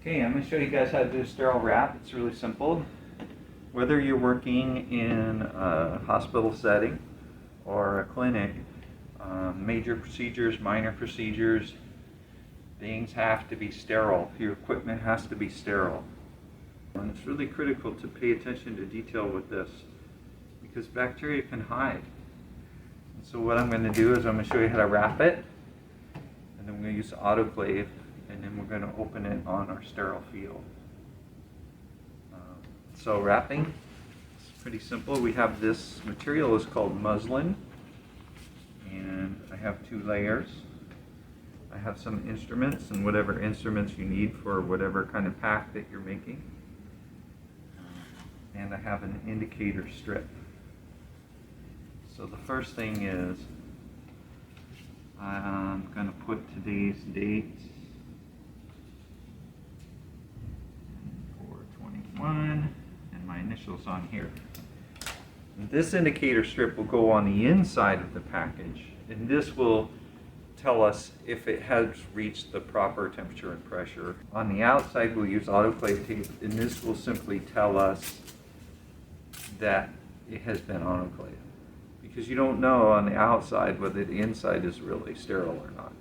Okay, I'm going to show you guys how to do a sterile wrap. It's really simple. Whether you're working in a hospital setting or a clinic, major procedures, minor procedures, things have to be sterile. Your equipment has to be sterile. And it's really critical to pay attention to detail with this because bacteria can hide. And so what I'm going to do is I'm going to show you how to wrap it, and then we're going to use autoclave, and then we're going to open it on our sterile field. So wrapping is pretty simple. We have this material is called muslin, and I have 2 layers. I have some instruments and whatever instruments you need for whatever kind of pack that you're making. And I have an indicator strip. So the first thing is I'm going to put today's date, 4/21, and my initials on here. This indicator strip will go on the inside of the package, and this will tell us if it has reached the proper temperature and pressure. On the outside we'll use autoclave tape, and this will simply tell us that it has been autoclaved, because you don't know on the outside whether the inside is really sterile or not.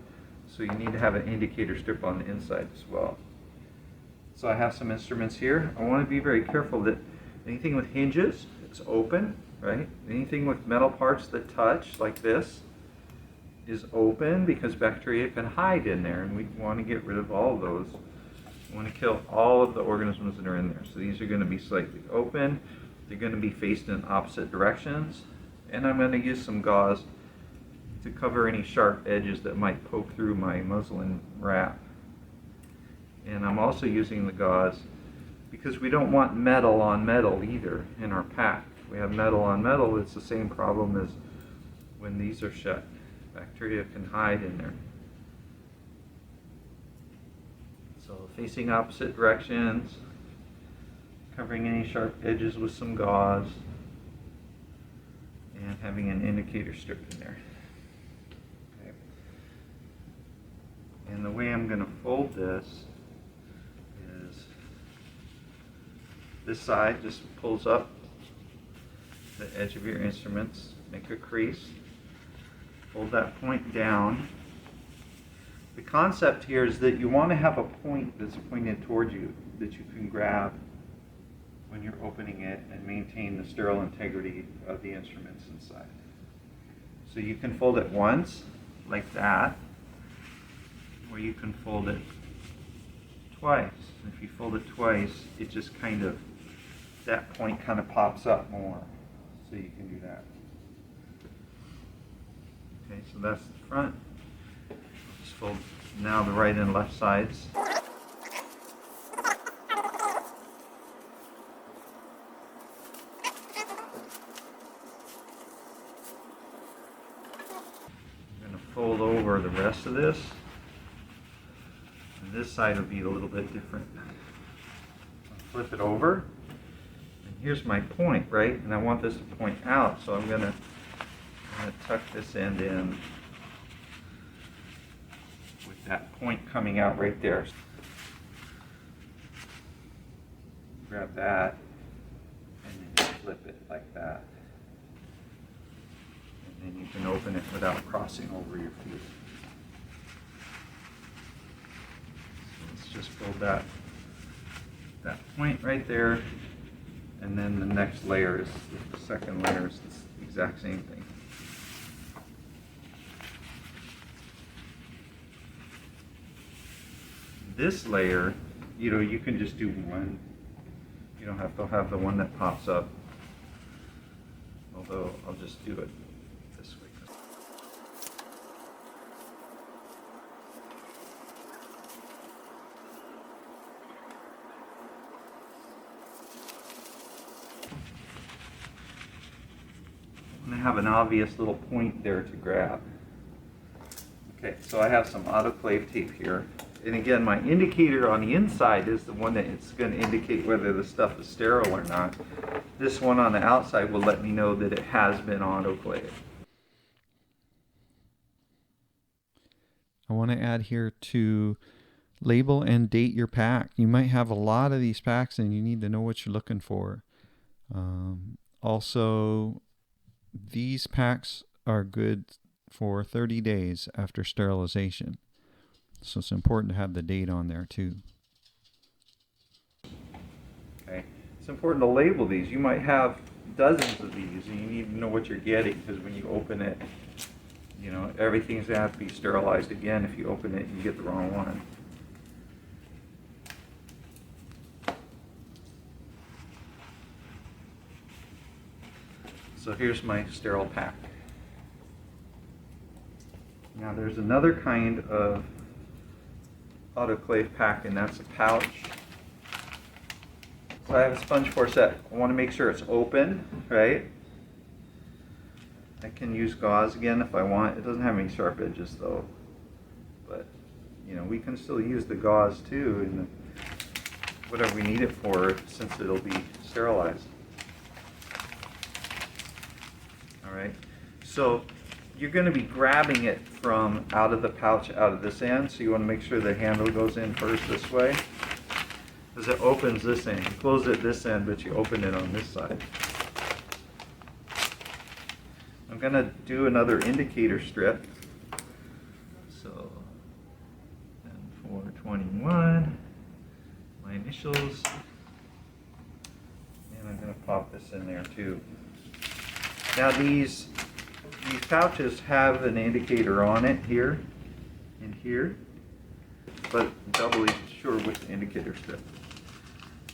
So you need to have an indicator strip on the inside as well. So I have some instruments here. I want to be very careful that anything with hinges, it's open, right? Anything with metal parts that touch, like this, is open because bacteria can hide in there, and we want to get rid of all of those. We want to kill all of the organisms that are in there. So these are going to be slightly open. They're going to be faced in opposite directions. And I'm going to use some gauze to cover any sharp edges that might poke through my muslin wrap. And I'm also using the gauze because we don't want metal on metal either in our pack. If we have metal on metal, it's the same problem as when these are shut. Bacteria can hide in there. So facing opposite directions, covering any sharp edges with some gauze, and having an indicator strip in there. Okay. And the way I'm going to fold this is this side just pulls up the edge of your instruments, make a crease, fold that point down. The concept here is that you want to have a point that's pointed towards you that you can grab when you're opening it and maintain the sterile integrity of the instruments inside. So you can fold it once, like that, or you can fold it twice. If you fold it twice, it just kind of, that point kind of pops up more. So you can do that. Okay, so that's the front. Just fold now the right and left sides. Fold over the rest of this, and this side will be a little bit different. Flip it over, and here's my point, right? And I want this to point out, so I'm going to tuck this end in with that point coming out right there. Grab that, and then flip it like that. And you can open it without crossing over your feet. So let's just fold that point right there, and then the next layer is the second layer is the exact same thing. This layer, you can just do one. You don't have to have the one that pops up. Although I'll just do it this way. And I have an obvious little point there to grab. Okay, so I have some autoclave tape here. And again, my indicator on the inside is the one that it's going to indicate whether the stuff is sterile or not. This one on the outside will let me know that it has been autoclaved. I want to add here to Label and date your pack. You might have a lot of these packs and you need to know what you're looking for. Also, these packs are good for 30 days after sterilization. So it's important to have the date on there too. Okay, it's important to label these. You might have dozens of these and you need to know what you're getting, because when you open it, you know, everything's going to have to be sterilized again. If you open it and you get the wrong one. So here's my sterile pack. Now there's another kind of autoclave pack, and that's a pouch. So I have a sponge forcet. I want to make sure it's open, right? I can use gauze again if I want. It doesn't have any sharp edges though. But, you know, we can still use the gauze too in whatever we need it for, since it'll be sterilized. Alright, so you're going to be grabbing it from out of the pouch, out of this end, so you want to make sure the handle goes in first this way, because it opens this end. You close it this end, but you open it on this side. I'm going to do another indicator strip. So, 421, my initials, and I'm going to pop this in there too. Now these pouches have an indicator on it here and here, but doubly sure with the indicator strip.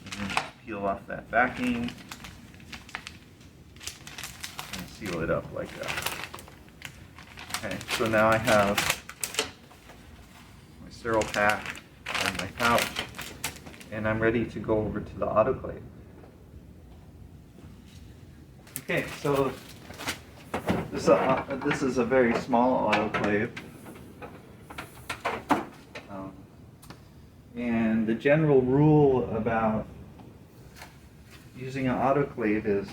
And then just peel off that backing and seal it up like that. Okay, so now I have my sterile pack and my pouch, and I'm ready to go over to the autoclave. Okay, so this is a very small autoclave, and the general rule about using an autoclave is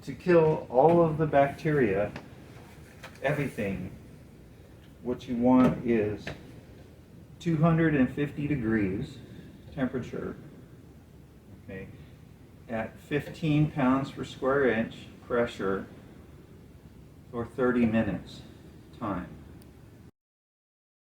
to kill all of the bacteria, everything. What you want is 250 degrees temperature, okay, at 15 pounds per square inch pressure for 30 minutes time.